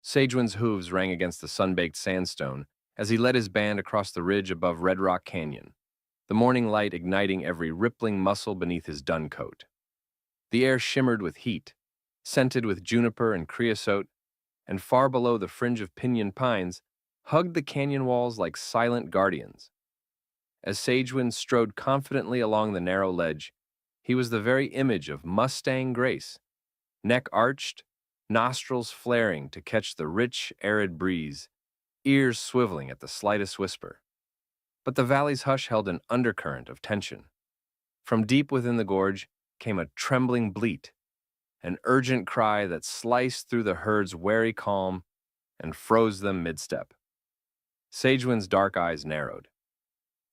Sagewin's hooves rang against the sun-baked sandstone as he led his band across the ridge above Red Rock Canyon, the morning light igniting every rippling muscle beneath his dun coat. The air shimmered with heat, scented with juniper and creosote, and far below the fringe of pinyon pines hugged the canyon walls like silent guardians. As Sagewind strode confidently along the narrow ledge, he was the very image of Mustang grace, neck arched, nostrils flaring to catch the rich, arid breeze, ears swiveling at the slightest whisper. But the valley's hush held an undercurrent of tension. From deep within the gorge came a trembling bleat, an urgent cry that sliced through the herd's wary calm and froze them mid-step. Sagewind's dark eyes narrowed.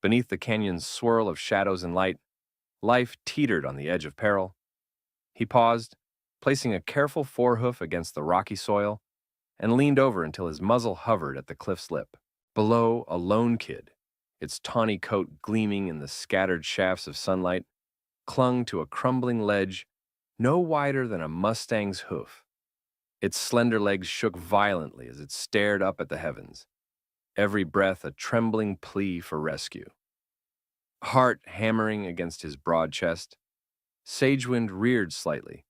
Beneath the canyon's swirl of shadows and light, life teetered on the edge of peril. He paused, placing a careful forehoof against the rocky soil, and leaned over until his muzzle hovered at the cliff's lip. Below, a lone kid, its tawny coat gleaming in the scattered shafts of sunlight, clung to a crumbling ledge no wider than a Mustang's hoof. Its slender legs shook violently as it stared up at the heavens, every breath a trembling plea for rescue. Heart hammering against his broad chest, Sagewind reared slightly,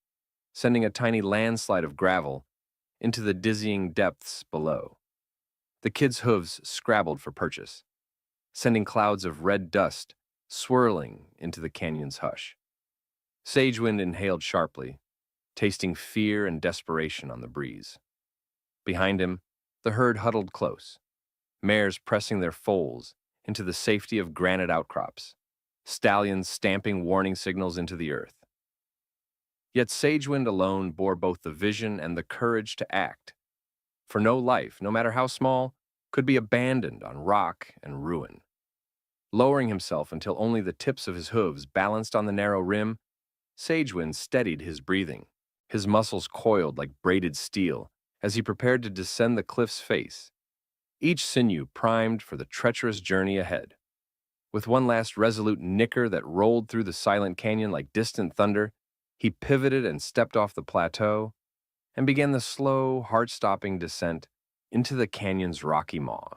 sending a tiny landslide of gravel into the dizzying depths below. The kid's hooves scrabbled for purchase, sending clouds of red dust swirling into the canyon's hush. Sagewind inhaled sharply, tasting fear and desperation on the breeze. Behind him, the herd huddled close, mares pressing their foals into the safety of granite outcrops, stallions stamping warning signals into the earth. Yet Sagewind alone bore both the vision and the courage to act, for no life, no matter how small, could be abandoned on rock and ruin. Lowering himself until only the tips of his hooves balanced on the narrow rim, Sagewind steadied his breathing, his muscles coiled like braided steel as he prepared to descend the cliff's face, each sinew primed for the treacherous journey ahead. With one last resolute nicker that rolled through the silent canyon like distant thunder, he pivoted and stepped off the plateau and began the slow, heart-stopping descent into the canyon's rocky maw,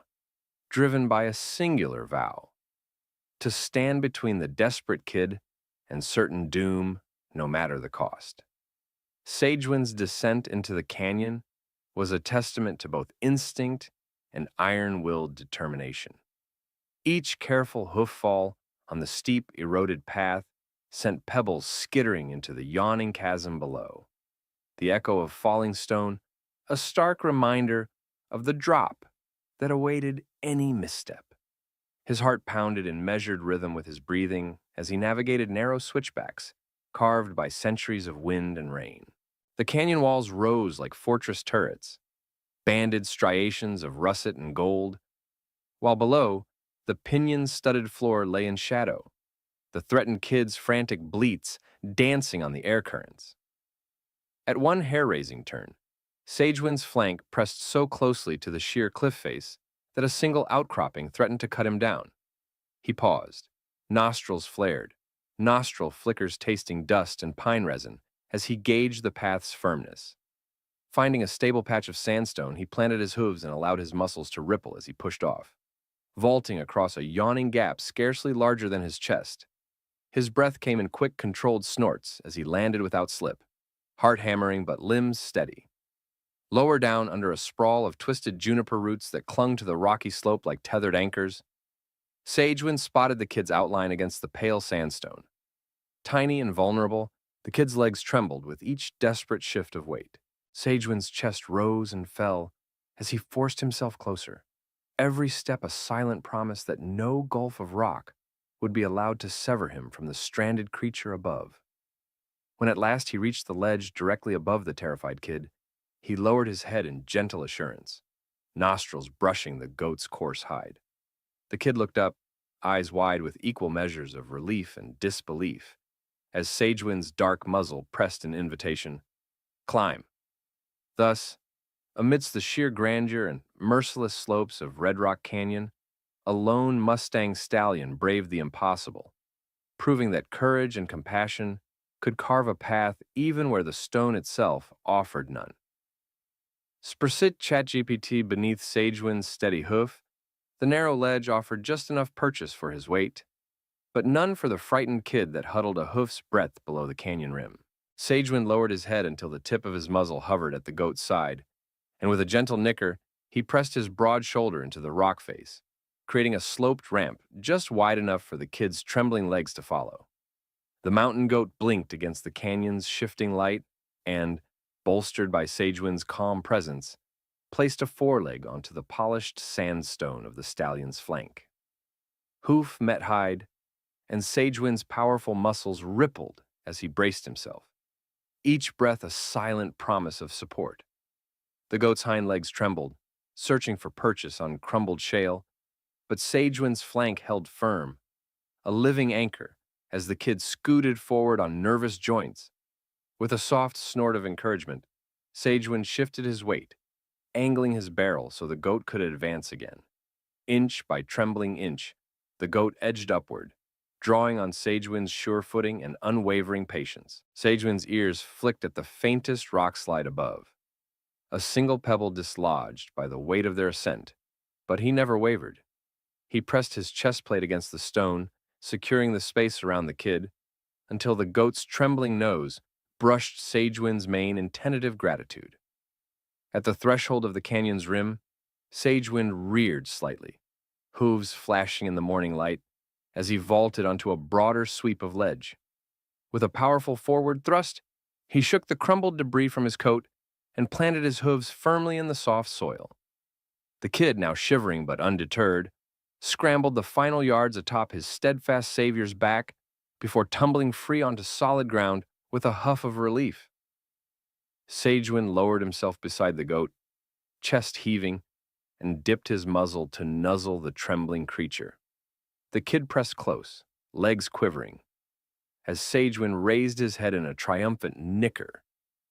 driven by a singular vow: to stand between the desperate kid and certain doom, no matter the cost. Sagewind's descent into the canyon was a testament to both instinct and iron-willed determination. Each careful hoof fall on the steep, eroded path sent pebbles skittering into the yawning chasm below. The echo of falling stone, a stark reminder of the drop that awaited any misstep. His heart pounded in measured rhythm with his breathing as he navigated narrow switchbacks carved by centuries of wind and rain. The canyon walls rose like fortress turrets, banded striations of russet and gold, while below, the pinyon-studded floor lay in shadow, the threatened kid's frantic bleats dancing on the air currents. At one hair-raising turn, Sagewind's flank pressed so closely to the sheer cliff face that a single outcropping threatened to cut him down. He paused, nostrils flared, nostril flickers tasting dust and pine resin as he gauged the path's firmness. Finding a stable patch of sandstone, he planted his hooves and allowed his muscles to ripple as he pushed off, vaulting across a yawning gap scarcely larger than his chest. His breath came in quick, controlled snorts as he landed without slip, heart hammering but limbs steady. Lower down, under a sprawl of twisted juniper roots that clung to the rocky slope like tethered anchors, Sagewind spotted the kid's outline against the pale sandstone. Tiny and vulnerable, the kid's legs trembled with each desperate shift of weight. Sagewind's chest rose and fell as he forced himself closer, every step a silent promise that no gulf of rock would be allowed to sever him from the stranded creature above. When at last he reached the ledge directly above the terrified kid, he lowered his head in gentle assurance, nostrils brushing the goat's coarse hide. The kid looked up, eyes wide with equal measures of relief and disbelief, as Sagewind's dark muzzle pressed an invitation: "Climb." Thus, amidst the sheer grandeur and merciless slopes of Red Rock Canyon, a lone Mustang stallion braved the impossible, proving that courage and compassion could carve a path even where the stone itself offered none. Spersit ChatGPT beneath Sagewind's steady hoof, the narrow ledge offered just enough purchase for his weight, but none for the frightened kid that huddled a hoof's breadth below the canyon rim. Sagewind lowered his head until the tip of his muzzle hovered at the goat's side, and with a gentle nicker, he pressed his broad shoulder into the rock face, creating a sloped ramp just wide enough for the kid's trembling legs to follow. The mountain goat blinked against the canyon's shifting light and, bolstered by Sagewind's calm presence, placed a foreleg onto the polished sandstone of the stallion's flank. Hoof met hide, and Sagewind's powerful muscles rippled as he braced himself, each breath a silent promise of support. The goat's hind legs trembled, searching for purchase on crumbled shale, but Sagewind's flank held firm, a living anchor, as the kid scooted forward on nervous joints. With a soft snort of encouragement, Sagewind shifted his weight, angling his barrel so the goat could advance again. Inch by trembling inch, the goat edged upward, drawing on Sagewind's sure footing and unwavering patience. Sagewind's ears flicked at the faintest rock slide above, a single pebble dislodged by the weight of their ascent, but he never wavered. He pressed his chest plate against the stone, securing the space around the kid, until the goat's trembling nose brushed Sagewind's mane in tentative gratitude. At the threshold of the canyon's rim, Sagewind reared slightly, hooves flashing in the morning light, as he vaulted onto a broader sweep of ledge. With a powerful forward thrust, he shook the crumbled debris from his coat and planted his hooves firmly in the soft soil. The kid, now shivering but undeterred, scrambled the final yards atop his steadfast savior's back before tumbling free onto solid ground with a huff of relief. Sagewind lowered himself beside the goat, chest heaving, and dipped his muzzle to nuzzle the trembling creature. The kid pressed close, legs quivering, as Sagewind raised his head in a triumphant nicker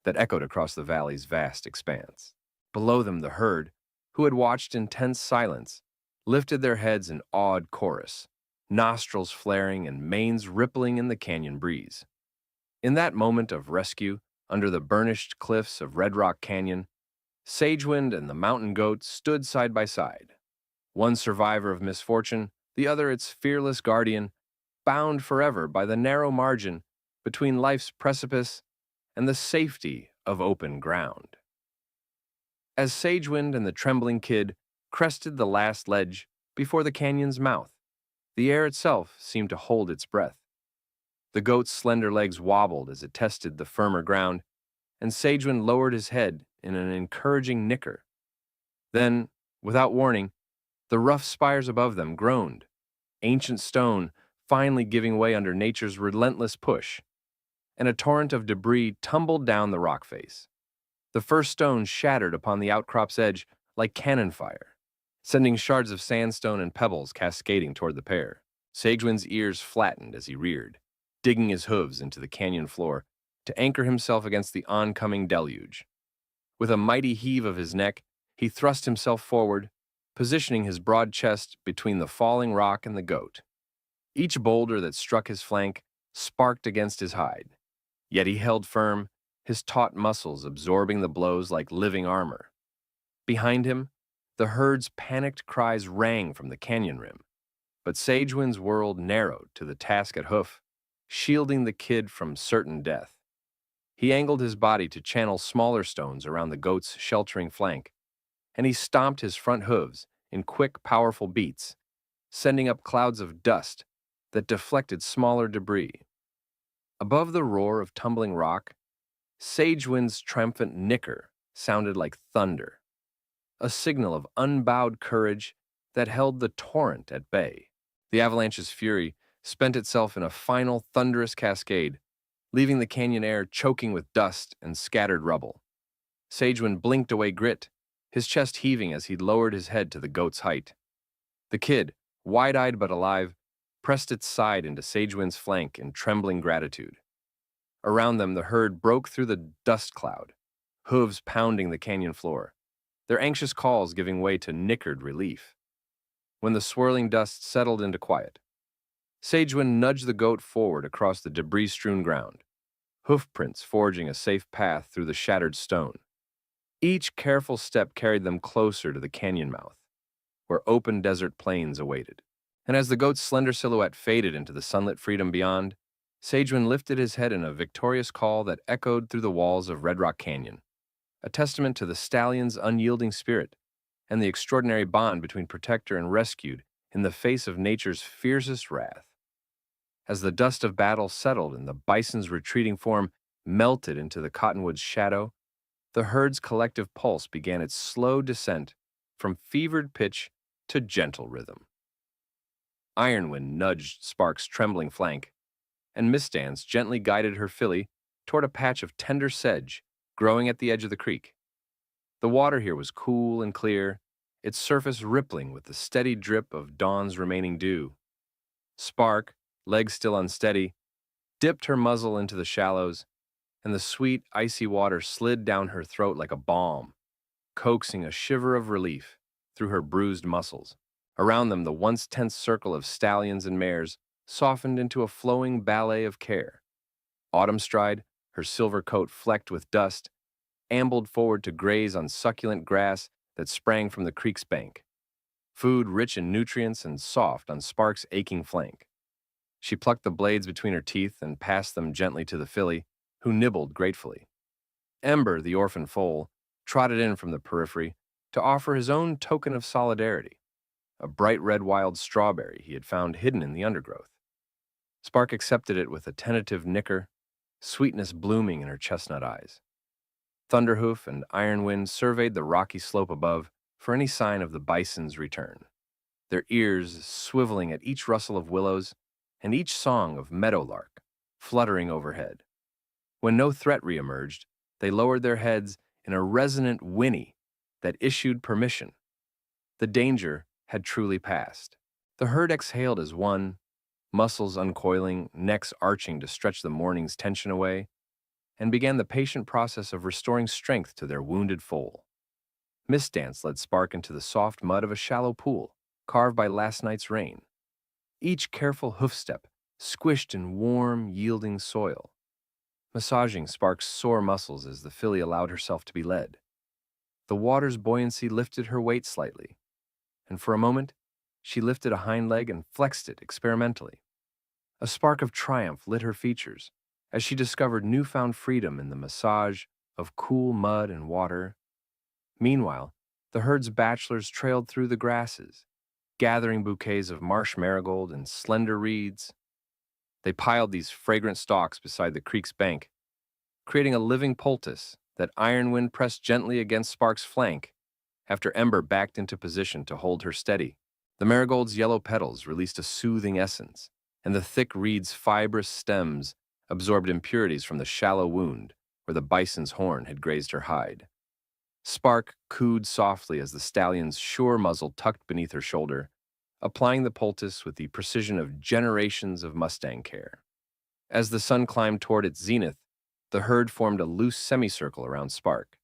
that echoed across the valley's vast expanse. Below them, the herd, who had watched in tense silence, lifted their heads in awed chorus, nostrils flaring and manes rippling in the canyon breeze. In that moment of rescue, under the burnished cliffs of Red Rock Canyon, Sagewind and the mountain goat stood side by side, one survivor of misfortune, the other its fearless guardian, bound forever by the narrow margin between life's precipice and the safety of open ground. As Sagewind and the trembling kid crested the last ledge before the canyon's mouth, the air itself seemed to hold its breath. The goat's slender legs wobbled as it tested the firmer ground, and Sagewind lowered his head in an encouraging nicker. Then, without warning, the rough spires above them groaned, ancient stone finally giving way under nature's relentless push, and a torrent of debris tumbled down the rock face. The first stone shattered upon the outcrop's edge like cannon fire, sending shards of sandstone and pebbles cascading toward the pair. Sagewind's ears flattened as he reared, digging his hooves into the canyon floor to anchor himself against the oncoming deluge. With a mighty heave of his neck, he thrust himself forward, positioning his broad chest between the falling rock and the goat. Each boulder that struck his flank sparked against his hide, yet he held firm, his taut muscles absorbing the blows like living armor. Behind him, the herd's panicked cries rang from the canyon rim, but Sagewind's world narrowed to the task at hoof, shielding the kid from certain death. He angled his body to channel smaller stones around the goat's sheltering flank, and he stomped his front hooves in quick, powerful beats, sending up clouds of dust that deflected smaller debris. Above the roar of tumbling rock, Sagewind's triumphant nicker sounded like thunder, a signal of unbowed courage that held the torrent at bay. The avalanche's fury spent itself in a final thunderous cascade, leaving the canyon air choking with dust and scattered rubble. Sagewind blinked away grit, his chest heaving as he lowered his head to the goat's height. The kid, wide-eyed but alive, pressed its side into Sagewind's flank in trembling gratitude. Around them, the herd broke through the dust cloud, hooves pounding the canyon floor, their anxious calls giving way to nickered relief. When the swirling dust settled into quiet, Sagewind nudged the goat forward across the debris-strewn ground, hoofprints forging a safe path through the shattered stone. Each careful step carried them closer to the canyon mouth, where open desert plains awaited. And as the goat's slender silhouette faded into the sunlit freedom beyond, Sagewin lifted his head in a victorious call that echoed through the walls of Red Rock Canyon, a testament to the stallion's unyielding spirit and the extraordinary bond between protector and rescued in the face of nature's fiercest wrath. As the dust of battle settled and the bison's retreating form melted into the cottonwood's shadow, the herd's collective pulse began its slow descent from fevered pitch to gentle rhythm. Ironwind nudged Spark's trembling flank, and Mistance gently guided her filly toward a patch of tender sedge growing at the edge of the creek. The water here was cool and clear, its surface rippling with the steady drip of dawn's remaining dew. Spark, legs still unsteady, dipped her muzzle into the shallows, and the sweet, icy water slid down her throat like a balm, coaxing a shiver of relief through her bruised muscles. Around them, the once tense circle of stallions and mares softened into a flowing ballet of care. Autumnstride, her silver coat flecked with dust, ambled forward to graze on succulent grass that sprang from the creek's bank, food rich in nutrients and soft on Spark's aching flank. She plucked the blades between her teeth and passed them gently to the filly, who nibbled gratefully. Ember, the orphan foal, trotted in from the periphery to offer his own token of solidarity, a bright red wild strawberry he had found hidden in the undergrowth. Spark accepted it with a tentative nicker, sweetness blooming in her chestnut eyes. Thunderhoof and Ironwind surveyed the rocky slope above for any sign of the bison's return, their ears swiveling at each rustle of willows and each song of meadowlark fluttering overhead. When no threat reemerged, they lowered their heads in a resonant whinny that issued permission. The danger had truly passed. The herd exhaled as one, muscles uncoiling, necks arching to stretch the morning's tension away, and began the patient process of restoring strength to their wounded foal. Mistance led Spark into the soft mud of a shallow pool, carved by last night's rain. Each careful hoofstep squished in warm, yielding soil, massaging Spark's sore muscles as the filly allowed herself to be led. The water's buoyancy lifted her weight slightly, and for a moment, she lifted a hind leg and flexed it experimentally. A spark of triumph lit her features as she discovered newfound freedom in the massage of cool mud and water. Meanwhile, the herd's bachelors trailed through the grasses, gathering bouquets of marsh marigold and slender reeds. They piled these fragrant stalks beside the creek's bank, creating a living poultice that Ironwind pressed gently against Spark's flank after Ember backed into position to hold her steady. The marigold's yellow petals released a soothing essence, and the thick reed's fibrous stems absorbed impurities from the shallow wound where the bison's horn had grazed her hide. Spark cooed softly as the stallion's sure muzzle tucked beneath her shoulder, applying the poultice with the precision of generations of Mustang care. As the sun climbed toward its zenith, the herd formed a loose semicircle around Spark,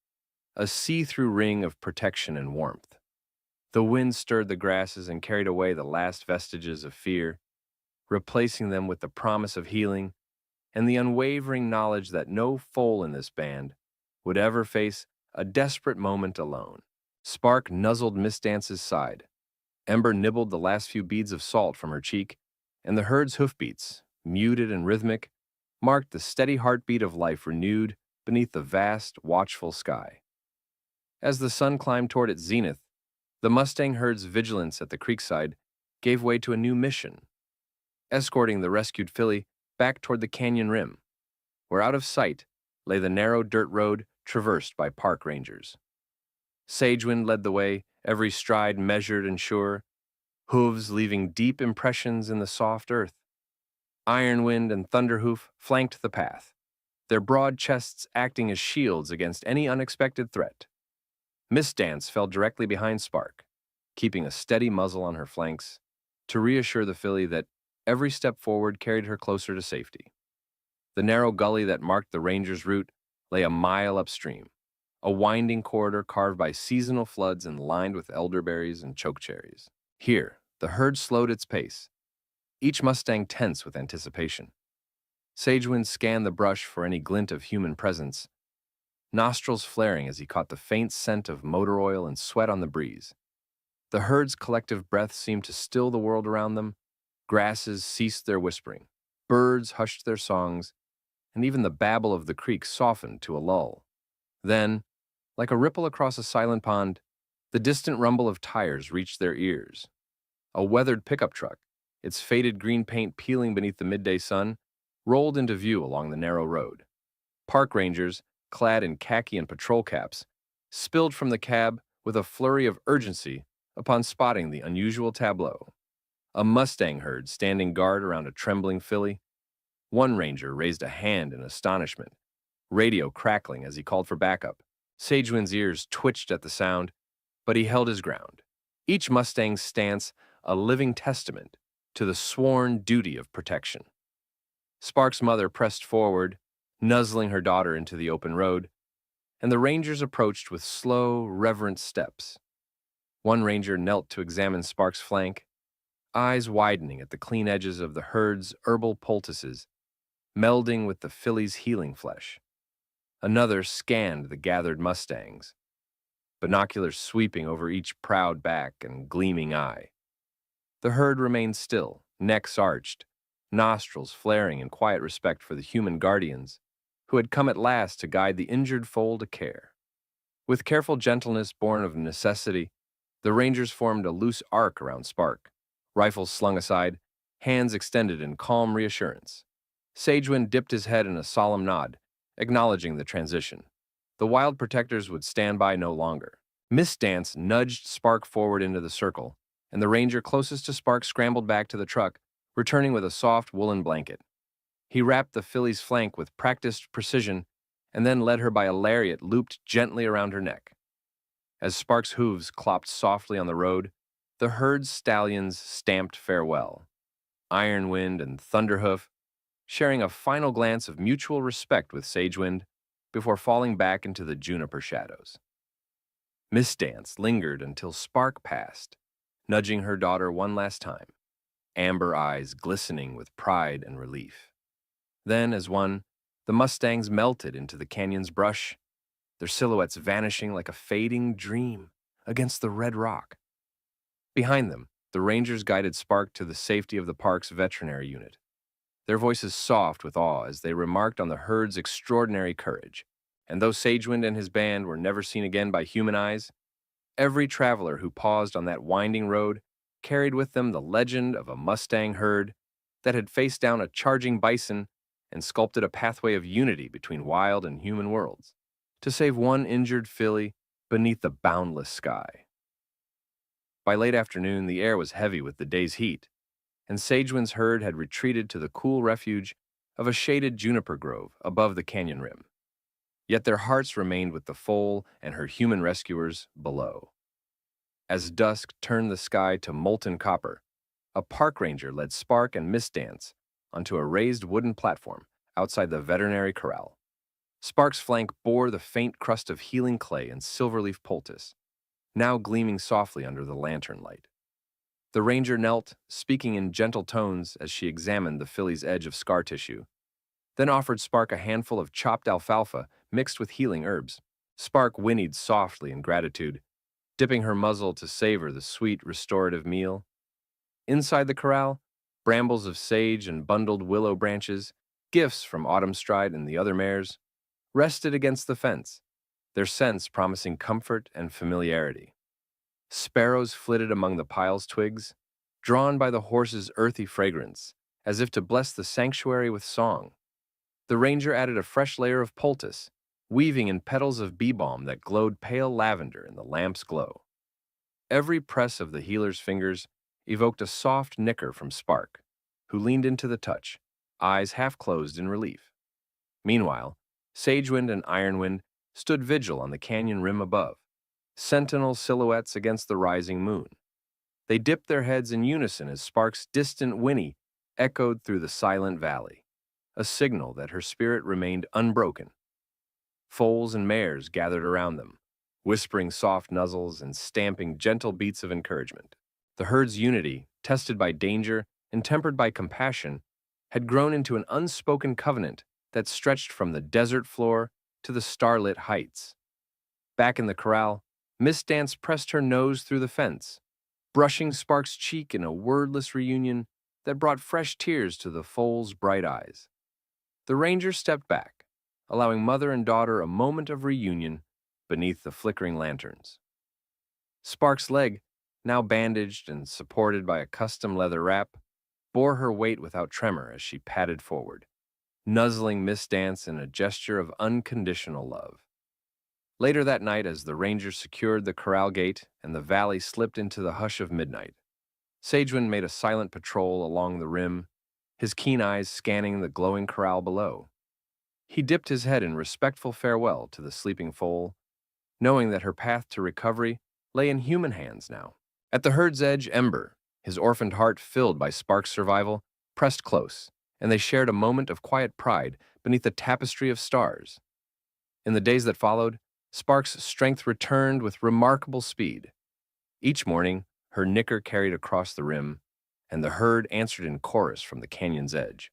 a see-through ring of protection and warmth. The wind stirred the grasses and carried away the last vestiges of fear, replacing them with the promise of healing and the unwavering knowledge that no foal in this band would ever face a desperate moment alone. Spark nuzzled Mistance's side. Ember nibbled the last few beads of salt from her cheek, and the herd's hoofbeats, muted and rhythmic, marked the steady heartbeat of life renewed beneath the vast, watchful sky. As the sun climbed toward its zenith, the Mustang herd's vigilance at the creekside gave way to a new mission, escorting the rescued filly back toward the canyon rim, where out of sight lay the narrow dirt road traversed by park rangers. Sagewind led the way, every stride measured and sure, hooves leaving deep impressions in the soft earth. Ironwind and Thunderhoof flanked the path, their broad chests acting as shields against any unexpected threat. Mistance fell directly behind Spark, keeping a steady muzzle on her flanks to reassure the filly that every step forward carried her closer to safety. The narrow gully that marked the ranger's route lay a mile upstream, a winding corridor carved by seasonal floods and lined with elderberries and chokecherries. Here, the herd slowed its pace, each Mustang tense with anticipation. Sagewind scanned the brush for any glint of human presence, nostrils flaring as he caught the faint scent of motor oil and sweat on the breeze. The herd's collective breath seemed to still the world around them. Grasses ceased their whispering, birds hushed their songs, and even the babble of the creek softened to a lull. Then, like a ripple across a silent pond, the distant rumble of tires reached their ears. A weathered pickup truck, its faded green paint peeling beneath the midday sun, rolled into view along the narrow road. Park rangers, clad in khaki and patrol caps, spilled from the cab with a flurry of urgency upon spotting the unusual tableau. A Mustang herd standing guard around a trembling filly. One ranger raised a hand in astonishment, radio crackling as he called for backup. Sagewind's ears twitched at the sound, but he held his ground. Each Mustang's stance a living testament to the sworn duty of protection. Spark's mother pressed forward, nuzzling her daughter into the open road, and the rangers approached with slow, reverent steps. One ranger knelt to examine Spark's flank, eyes widening at the clean edges of the herd's herbal poultices, melding with the filly's healing flesh. Another scanned the gathered Mustangs, binoculars sweeping over each proud back and gleaming eye. The herd remained still, necks arched, nostrils flaring in quiet respect for the human guardians who had come at last to guide the injured foal to care. With careful gentleness born of necessity, the rangers formed a loose arc around Spark, rifles slung aside, hands extended in calm reassurance. Sagewind dipped his head in a solemn nod, acknowledging the transition. The wild protectors would stand by no longer. Miss Dance nudged Spark forward into the circle, and the ranger closest to Spark scrambled back to the truck, returning with a soft woolen blanket. He wrapped the filly's flank with practiced precision and then led her by a lariat looped gently around her neck. As Spark's hooves clopped softly on the road, the herd's stallions stamped farewell. Ironwind and Thunderhoof sharing a final glance of mutual respect with Sagewind before falling back into the juniper shadows. Miss Dance lingered until Spark passed, nudging her daughter one last time, amber eyes glistening with pride and relief. Then, as one, the Mustangs melted into the canyon's brush, their silhouettes vanishing like a fading dream against the red rock. Behind them, the rangers guided Spark to the safety of the park's veterinary unit, their voices soft with awe as they remarked on the herd's extraordinary courage. And though Sagewind and his band were never seen again by human eyes, every traveler who paused on that winding road carried with them the legend of a Mustang herd that had faced down a charging bison and sculpted a pathway of unity between wild and human worlds, to save one injured filly beneath the boundless sky. By late afternoon, the air was heavy with the day's heat, and Sagewind's herd had retreated to the cool refuge of a shaded juniper grove above the canyon rim. Yet their hearts remained with the foal and her human rescuers below. As dusk turned the sky to molten copper, a park ranger led Spark and Miss Dance onto a raised wooden platform outside the veterinary corral. Spark's flank bore the faint crust of healing clay and silverleaf poultice, now gleaming softly under the lantern light. The ranger knelt, speaking in gentle tones as she examined the filly's edge of scar tissue, then offered Spark a handful of chopped alfalfa mixed with healing herbs. Spark whinnied softly in gratitude, dipping her muzzle to savor the sweet, restorative meal. Inside the corral, brambles of sage and bundled willow branches, gifts from Autumnstride and the other mares, rested against the fence, their scents promising comfort and familiarity. Sparrows flitted among the pile's twigs, drawn by the horse's earthy fragrance, as if to bless the sanctuary with song. The ranger added a fresh layer of poultice, weaving in petals of bee balm that glowed pale lavender in the lamp's glow. Every press of the healer's fingers evoked a soft nicker from Spark, who leaned into the touch, eyes half closed in relief. Meanwhile, Sagewind and Ironwind stood vigil on the canyon rim above, sentinel silhouettes against the rising moon. They dipped their heads in unison as Spark's distant whinny echoed through the silent valley, a signal that her spirit remained unbroken. Foals and mares gathered around them, whispering soft nuzzles and stamping gentle beats of encouragement. The herd's unity, tested by danger and tempered by compassion, had grown into an unspoken covenant that stretched from the desert floor to the starlit heights. Back in the corral, Miss Dance pressed her nose through the fence, brushing Spark's cheek in a wordless reunion that brought fresh tears to the foal's bright eyes. The ranger stepped back, allowing mother and daughter a moment of reunion beneath the flickering lanterns. Spark's leg, now bandaged and supported by a custom leather wrap, bore her weight without tremor as she padded forward, nuzzling Miss Dance in a gesture of unconditional love. Later that night, as the rangers secured the corral gate and the valley slipped into the hush of midnight, Sagewind made a silent patrol along the rim, his keen eyes scanning the glowing corral below. He dipped his head in respectful farewell to the sleeping foal, knowing that her path to recovery lay in human hands now. At the herd's edge, Ember, his orphaned heart filled by Spark's survival, pressed close, and they shared a moment of quiet pride beneath a tapestry of stars. In the days that followed, Spark's strength returned with remarkable speed. Each morning, her nicker carried across the rim, and the herd answered in chorus from the canyon's edge.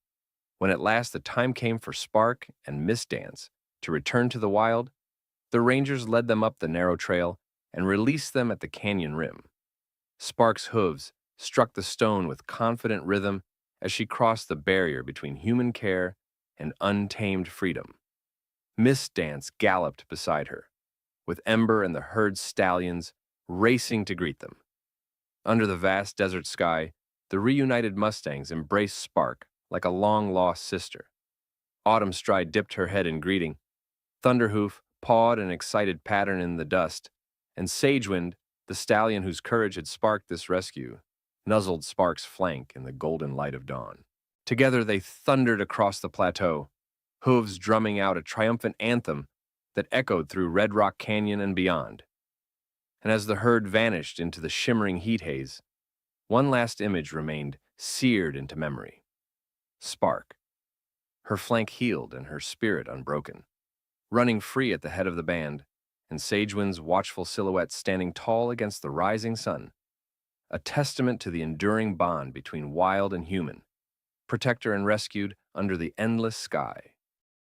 When at last the time came for Spark and Miss Dance to return to the wild, the rangers led them up the narrow trail and released them at the canyon rim. Spark's hooves struck the stone with confident rhythm as she crossed the barrier between human care and untamed freedom. Miss Dance galloped beside her, with Ember and the herd's stallions racing to greet them. Under the vast desert sky, the reunited Mustangs embraced Spark like a long-lost sister. Autumn Stride dipped her head in greeting, Thunderhoof pawed an excited pattern in the dust, and Sagewind, the stallion whose courage had sparked this rescue, nuzzled Spark's flank in the golden light of dawn. Together they thundered across the plateau, hooves drumming out a triumphant anthem that echoed through Red Rock Canyon and beyond. And as the herd vanished into the shimmering heat haze, one last image remained seared into memory. Spark, her flank healed and her spirit unbroken, running free at the head of the band, and Sagewind's watchful silhouette standing tall against the rising sun, a testament to the enduring bond between wild and human, protector and rescued under the endless sky.